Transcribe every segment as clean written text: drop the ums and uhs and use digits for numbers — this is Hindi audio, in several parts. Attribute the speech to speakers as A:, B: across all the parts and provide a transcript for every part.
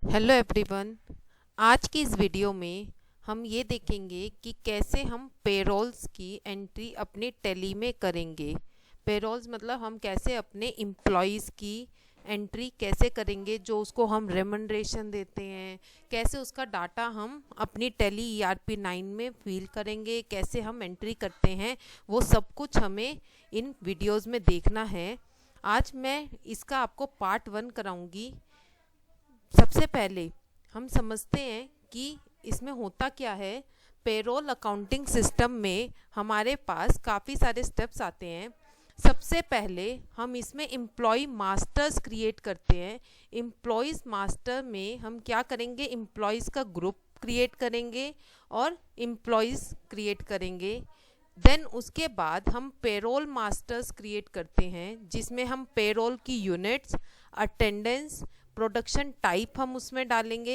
A: Hello everyone. आज की इस वीडियो में हम ये देखेंगे कि कैसे हम पेरोल्स की एंट्री अपने टैली में करेंगे। पेरोल्स मतलब हम कैसे अपने एम्प्लॉयज़ की एंट्री कैसे करेंगे, जो उसको हम रेमनरेशन देते हैं, कैसे उसका डाटा हम अपनी टैली ERP 9 में फिल करेंगे, कैसे हम एंट्री करते हैं, वो सब कुछ हमें इन वीडियोज़ में देखना है। आज मैं इसका आपको पार्ट 1 कराऊंगी। सबसे पहले हम समझते हैं कि इसमें होता क्या है। पेरोल अकाउंटिंग सिस्टम में हमारे पास काफ़ी सारे स्टेप्स आते हैं। सबसे पहले हम इसमें एम्प्लॉय मास्टर्स क्रिएट करते हैं। एम्प्लॉयज़ मास्टर में हम क्या करेंगे, एम्प्लॉयज़ का ग्रुप क्रिएट करेंगे और एम्प्लॉयज़ क्रिएट करेंगे। देन उसके बाद हम पेरोल मास्टर्स क्रिएट करते हैं, जिसमें हम पेरोल की यूनिट्स, अटेंडेंस, प्रोडक्शन टाइप हम उसमें डालेंगे।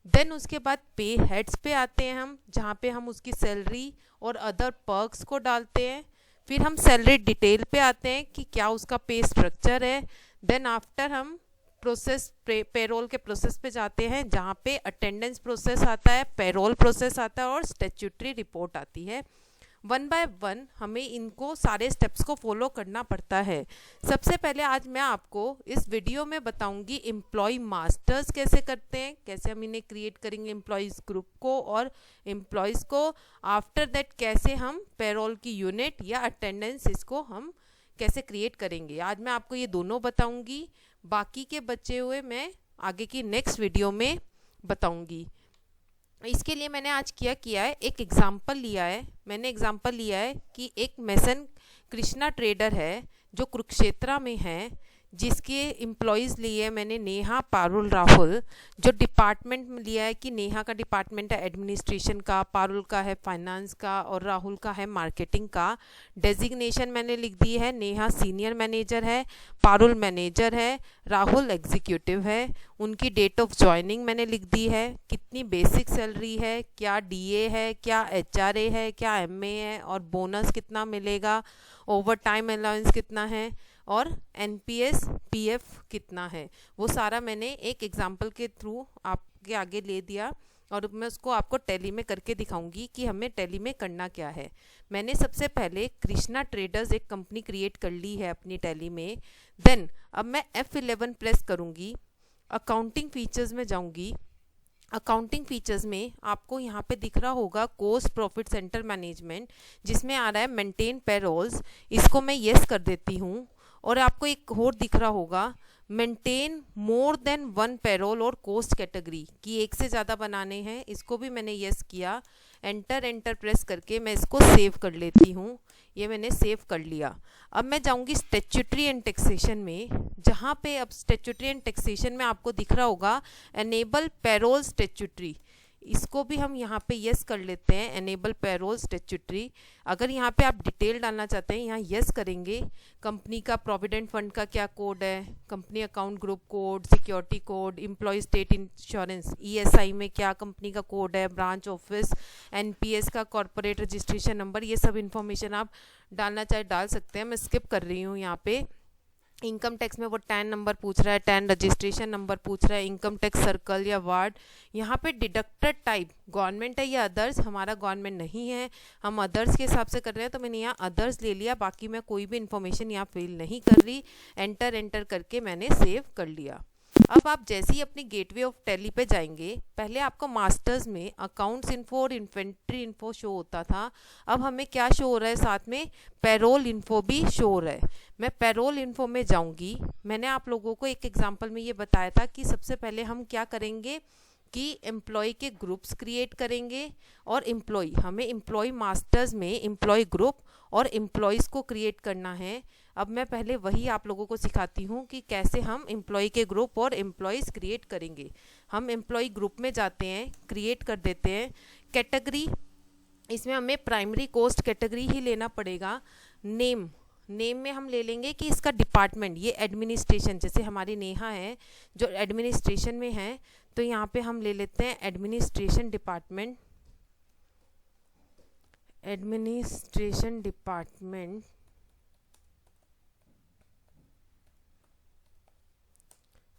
A: देन उसके बाद पे हेड्स पे आते हैं हम, जहाँ पे हम उसकी सैलरी और अदर पर्क्स को डालते हैं। फिर हम सैलरी डिटेल पे आते हैं कि क्या उसका पे स्ट्रक्चर है। देन आफ्टर हम प्रोसेस पेरोल के प्रोसेस पे जाते हैं, जहाँ पे अटेंडेंस प्रोसेस आता है, पेरोल प्रोसेस आता है और स्टैट्यूटरी रिपोर्ट आती है। 1 बाय 1 हमें इनको सारे स्टेप्स को फॉलो करना पड़ता है। सबसे पहले आज मैं आपको इस वीडियो में बताऊंगी एम्प्लॉय मास्टर्स कैसे करते हैं, कैसे हम इन्हें क्रिएट करेंगे एम्प्लॉयज़ ग्रुप को और एम्प्लॉयज़ को। आफ्टर दैट कैसे हम पेरोल की यूनिट या अटेंडेंस इसको हम कैसे क्रिएट करेंगे। आज मैं आपको ये दोनों बताऊंगी। बाकी के बचे हुए मैं आगे की नेक्स्ट वीडियो में बताऊंगी। इसके लिए मैंने आज क्या किया है, एक एग्जाम्पल लिया है। मैंने एग्जाम्पल लिया है कि एक मेसन कृष्णा ट्रेडर है जो कुरुक्षेत्रा में है, जिसके एम्प्लॉयज़ लिए मैंने नेहा, पारुल, राहुल। जो डिपार्टमेंट में लिया है कि नेहा का डिपार्टमेंट है एडमिनिस्ट्रेशन का, पारुल का है फाइनेंस का और राहुल का है मार्केटिंग का। डेजिग्नेशन मैंने लिख दी है, नेहा सीनियर मैनेजर है, पारुल मैनेजर है, राहुल एग्जीक्यूटिव है। उनकी डेट ऑफ ज्वाइनिंग मैंने लिख दी है, कितनी बेसिक सैलरी है, क्या DA है, क्या HRA है, क्या MA है और बोनस कितना मिलेगा, ओवर टाइम अलाउंस कितना है और NPS PF कितना है। वो सारा मैंने एक एग्जाम्पल के थ्रू आपके आगे ले दिया और मैं उसको आपको टैली में करके दिखाऊंगी कि हमें टैली में करना क्या है। मैंने सबसे पहले कृष्णा ट्रेडर्स एक कंपनी क्रिएट कर ली है अपनी टैली में। देन अब मैं F11 प्रेस करूंगी, अकाउंटिंग फीचर्स में जाऊंगी। अकाउंटिंग फीचर्स में आपको यहाँ पे दिख रहा होगा कॉस्ट प्रॉफिट सेंटर मैनेजमेंट, जिसमें आ रहा है मेंटेन पेरोल्स। इसको मैं येस कर देती हूँ। और आपको एक और दिख रहा होगा मेंटेन मोर देन 1 पेरोल और कॉस्ट कैटेगरी, कि एक से ज़्यादा बनाने हैं। इसको भी मैंने येस किया। एंटर एंटर प्रेस करके मैं इसको सेव कर लेती हूँ। ये मैंने सेव कर लिया। अब मैं जाऊँगी स्टैट्यूटरी एंड टैक्सेशन में, जहाँ पे अब स्टैट्यूटरी एंड टैक्सेशन में आपको दिख रहा होगा एनेबल पेरोल स्टैट्यूटरी। इसको भी हम यहाँ पे यस कर लेते हैं, एनेबल पेरोल स्टैट्यूटरी। अगर यहाँ पे आप डिटेल डालना चाहते हैं, यहाँ यस करेंगे। कंपनी का प्रोविडेंट फंड का क्या कोड है, company account group code, security code, employee state insurance ESI में क्या कंपनी का कोड है, ब्रांच ऑफिस, NPS का कॉर्पोरेट रजिस्ट्रेशन नंबर, ये सब इन्फॉर्मेशन आप डालना चाहे डाल सकते हैं। मैं स्किप कर रही हूँ यहाँ पे। इनकम टैक्स में वो टैन नंबर पूछ रहा है, टैन रजिस्ट्रेशन नंबर पूछ रहा है, इनकम टैक्स सर्कल या वार्ड। यहाँ पे डिडक्टेड टाइप गवर्नमेंट है या अदर्स, हमारा गवर्नमेंट नहीं है, हम अदर्स के हिसाब से कर रहे हैं, तो मैंने यहाँ अदर्स ले लिया। बाकी मैं कोई भी इन्फॉर्मेशन यहाँ फिल नहीं कर रही। एंटर एंटर करके मैंने सेव कर लिया। अब आप जैसे ही अपनी गेटवे ऑफ टैली पे जाएंगे, पहले आपको मास्टर्स में अकाउंट्स इन्फो और इन्वेंट्री इन्फो शो होता था। अब हमें क्या शो हो रहा है, साथ में पेरोल इन्फो भी शो हो रहा है। मैं पेरोल इन्फो में जाऊंगी। मैंने आप लोगों को एक एग्जांपल में ये बताया था कि सबसे पहले हम क्या करेंगे कि एम्प्लॉय के ग्रुप्स क्रिएट करेंगे और हमें एम्प्लॉय मास्टर्स में एम्प्लॉय ग्रुप और एम्प्लॉयज़ को क्रिएट करना है। अब मैं पहले वही आप लोगों को सिखाती हूँ कि कैसे हम एम्प्लॉय के ग्रुप और एम्प्लॉयज़ क्रिएट करेंगे। हम एम्प्लॉय ग्रुप में जाते हैं, क्रिएट कर देते हैं। कैटेगरी, इसमें हमें प्राइमरी कॉस्ट कैटेगरी ही लेना पड़ेगा। नेम में हम ले लेंगे कि इसका डिपार्टमेंट, ये एडमिनिस्ट्रेशन, जैसे हमारी नेहा है जो एडमिनिस्ट्रेशन में है, तो यहाँ पे हम ले लेते हैं एडमिनिस्ट्रेशन डिपार्टमेंट। एडमिनिस्ट्रेशन डिपार्टमेंट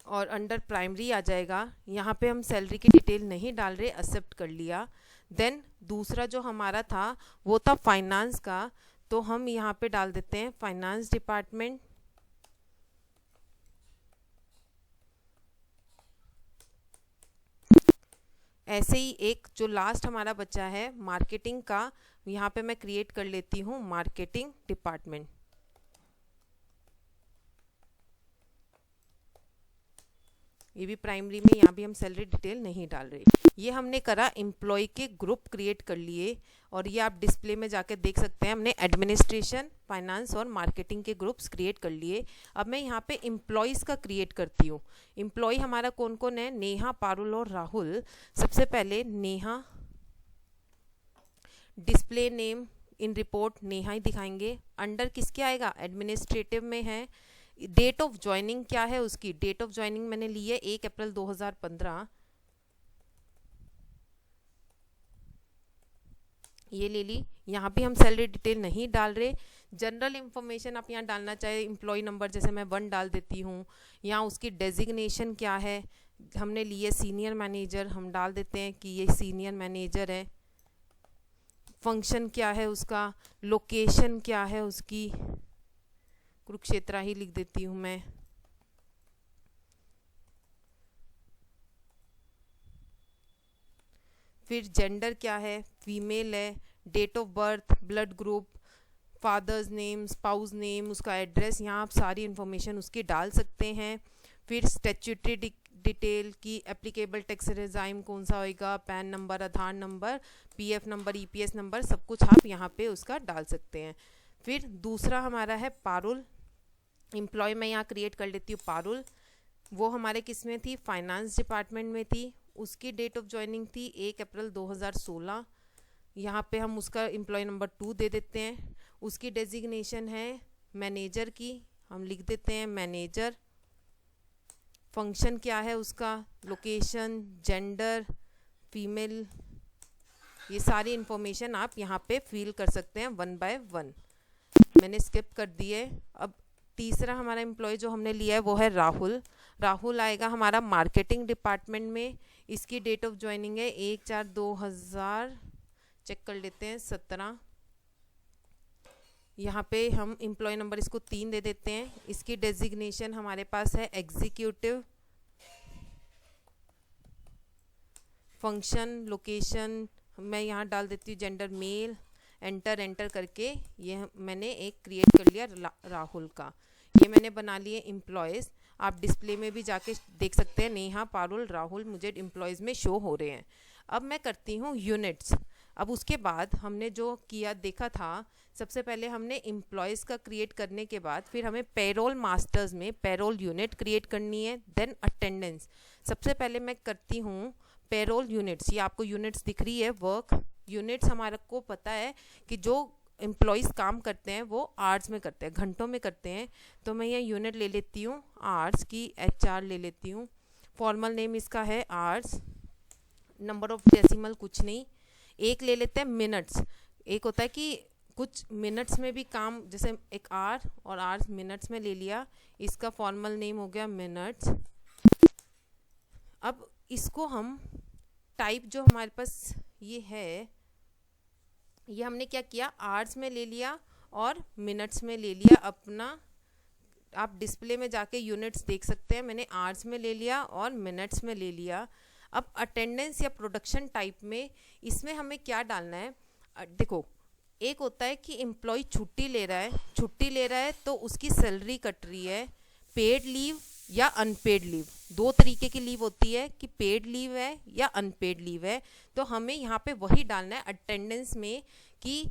A: और अंडर प्राइमरी आ जाएगा। यहाँ पे हम सैलरी की डिटेल नहीं डाल रहे, एक्सेप्ट कर लिया। देन दूसरा जो हमारा था वो था फाइनेंस का, तो हम यहाँ पे डाल देते हैं फाइनेंस डिपार्टमेंट। ऐसे ही एक जो लास्ट हमारा बचा है मार्केटिंग का, यहाँ पे मैं क्रिएट कर लेती हूँ मार्केटिंग डिपार्टमेंट। ये भी प्राइमरी में, यहाँ भी हम सैलरी डिटेल नहीं डाल रहे। ये हमने करा, एम्प्लॉय के ग्रुप क्रिएट कर लिए, और ये आप डिस्प्ले में जाकर देख सकते हैं हमने एडमिनिस्ट्रेशन, फाइनेंस और मार्केटिंग के ग्रुप्स क्रिएट कर लिए। अब मैं यहाँ पे एम्प्लॉयज़ का क्रिएट करती हूँ। एम्प्लॉय हमारा कौन कौन है, नेहा, पारुल और राहुल। सबसे पहले Neha, display name in report Neha ही दिखाएंगे। अंडर किसके आएगा, एडमिनिस्ट्रेटिव में है। डेट ऑफ ज्वाइनिंग क्या है उसकी, डेट ऑफ ज्वाइनिंग मैंने ली है 1 अप्रैल 2015, ये ले ली। यहाँ भी हम सैलरी डिटेल नहीं डाल रहे। जनरल इंफॉर्मेशन आप यहाँ डालना चाहे, एम्प्लॉय नंबर जैसे मैं 1 डाल देती हूँ। यहाँ उसकी डेजिग्नेशन क्या है, हमने लिए सीनियर मैनेजर, हम डाल देते हैं कि ये सीनियर मैनेजर है। फंक्शन क्या है उसका, लोकेशन क्या है उसकी, कुरुक्षेत्र ही लिख देती हूँ मैं। फिर जेंडर क्या है, फीमेल है। Date of birth, blood group, father's name, spouse name, उसका एड्रेस, यहाँ आप सारी इन्फॉर्मेशन उसकी डाल सकते हैं। फिर स्टैट्यूटरी डिटेल की एप्लीकेबल टैक्स रेजाइम कौन सा होएगा, PAN number, Aadhaar number, PF number, EPS number, सब कुछ आप यहाँ पे उसका डाल सकते हैं। फिर दूसरा हमारा है पारुल, एम्प्लॉय मैं यहाँ क्रिएट कर लेती हूँ पारुल। वो हमारे किस में थी, फाइनेंस डिपार्टमेंट में थी। उसकी डेट ऑफ ज्वाइनिंग थी 1 अप्रैल 2016। यहाँ पे हम उसका एम्प्लॉय नंबर 2 दे देते हैं। उसकी डेजिग्नेशन है मैनेजर की, हम लिख देते हैं मैनेजर। फंक्शन क्या है उसका, लोकेशन, जेंडर, फीमेल, ये सारी इन्फॉर्मेशन आप यहाँ पे फिल कर सकते हैं 1 बाय 1। मैंने स्किप कर दिए। अब तीसरा हमारा एम्प्लॉय जो हमने लिया है वो है राहुल। राहुल आएगा हमारा मार्केटिंग डिपार्टमेंट में। इसकी डेट ऑफ ज्वाइनिंग है 1/4/2000, चेक कर लेते हैं 17। यहाँ पे हम एम्प्लॉय नंबर इसको 3 दे देते हैं। इसकी डेजिग्नेशन हमारे पास है एग्जीक्यूटिव। फंक्शन, लोकेशन मैं यहाँ डाल देती हूँ जेंडर मेल। एंटर करके ये मैंने एक क्रिएट कर लिया राहुल का। ये मैंने बना लिए एम्प्लॉयज़। आप डिस्प्ले में भी जाके देख सकते हैं, नेहा, पारुल, राहुल मुझे एम्प्लॉयज़ में शो हो रहे हैं। अब मैं करती हूँ यूनिट्स। अब उसके बाद हमने जो किया देखा था, सबसे पहले हमने एम्प्लॉयज़ का क्रिएट करने के बाद फिर हमें पेरोल मास्टर्स में पेरोल यूनिट क्रिएट करनी है। Then attendance. सबसे पहले मैं करती हूँ पेरोल यूनिट्स। ये आपको यूनिट्स दिख रही है, वर्क यूनिट्स। हमारे को पता है कि जो एम्प्लॉयज़ काम करते हैं वो आवर्स में करते हैं, घंटों में करते हैं। तो मैं ये यूनिट ले लेती हूँ आवर्स की, HR ले लेती हूँ। फॉर्मल नेम इसका है आवर्स। नंबर ऑफ डेसिमल कुछ नहीं। एक ले लेते हैं मिनट्स। एक होता है कि कुछ मिनट्स में भी काम, जैसे एक आवर और आवर्स मिनट्स में ले लिया, इसका फॉर्मल नेम हो गया मिनट्स। अब इसको हम टाइप जो हमारे पास ये है, ये हमने क्या किया, आवर्स में ले लिया और मिनट्स में ले लिया अपना। आप डिस्प्ले में जाके यूनिट्स देख सकते हैं, मैंने आवर्स में ले लिया और मिनट्स में ले लिया। अब अटेंडेंस या प्रोडक्शन टाइप में इसमें हमें क्या डालना है, देखो एक होता है कि एम्प्लॉय छुट्टी ले रहा है तो उसकी सैलरी कट रही है, पेड लीव या अनपेड लीव। 2 तरीके की लीव होती है कि पेड लीव है या अनपेड लीव है। तो हमें यहाँ पे वही डालना है अटेंडेंस में कि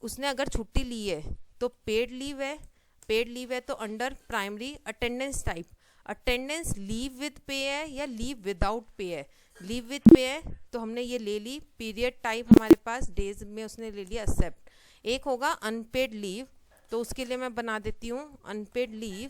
A: उसने अगर छुट्टी ली है तो पेड लीव है तो under primary attendance type attendance leave with पे है या लीव विदाउट पे है। लीव विद पे है तो हमने ये ले ली। पीरियड टाइप हमारे पास डेज में उसने ले लिया एक्सेप्ट। एक होगा अनपेड लीव, तो उसके लिए मैं बना देती हूँ अनपेड लीव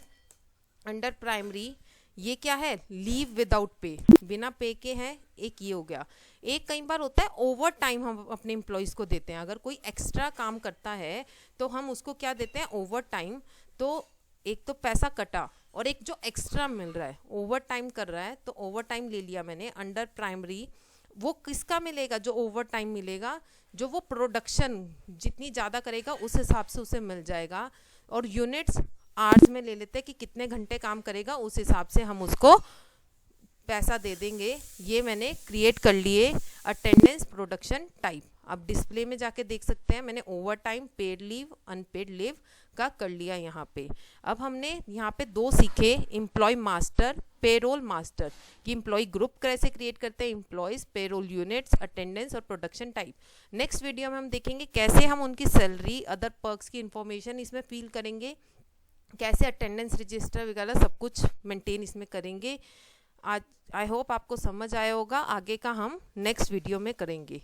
A: अंडर प्राइमरी। ये क्या है, लीव विदाउट पे, बिना पे के हैं। एक ये हो गया। एक कई बार होता है ओवर टाइम हम अपने एम्प्लॉयज़ को देते हैं। अगर कोई एक्स्ट्रा काम करता है तो हम उसको क्या देते हैं, ओवर टाइम। तो एक तो पैसा कटा और एक जो एक्स्ट्रा मिल रहा है, ओवर टाइम कर रहा है तो ओवर टाइम ले लिया मैंने अंडर प्राइमरी। वो किसका मिलेगा? जो ओवर टाइम मिलेगा, जो वो प्रोडक्शन जितनी ज़्यादा करेगा उस हिसाब से उसे मिल जाएगा। और यूनिट्स आवर्स में ले लेते हैं कि कितने घंटे काम करेगा, उस हिसाब से हम उसको पैसा दे देंगे। ये मैंने क्रिएट कर लिए अटेंडेंस प्रोडक्शन टाइप। आप डिस्प्ले में जाके देख सकते हैं, मैंने overtime, paid leave, unpaid leave का कर लिया यहाँ पे। अब हमने यहाँ पे दो सीखे, एम्प्लॉय मास्टर, पेरोल मास्टर, कि एम्प्लॉय ग्रुप कैसे क्रिएट करते हैं, एम्प्लॉयज़, पेरोल यूनिट्स, अटेंडेंस और प्रोडक्शन टाइप। नेक्स्ट वीडियो में हम देखेंगे कैसे हम उनकी सैलरी, अदर पर्क्स की इन्फॉर्मेशन इसमें फिल करेंगे, कैसे अटेंडेंस रजिस्टर वगैरह सब कुछ मेंटेन इसमें करेंगे। आज आई होप आपको समझ आया होगा। आगे का हम नेक्स्ट वीडियो में करेंगे।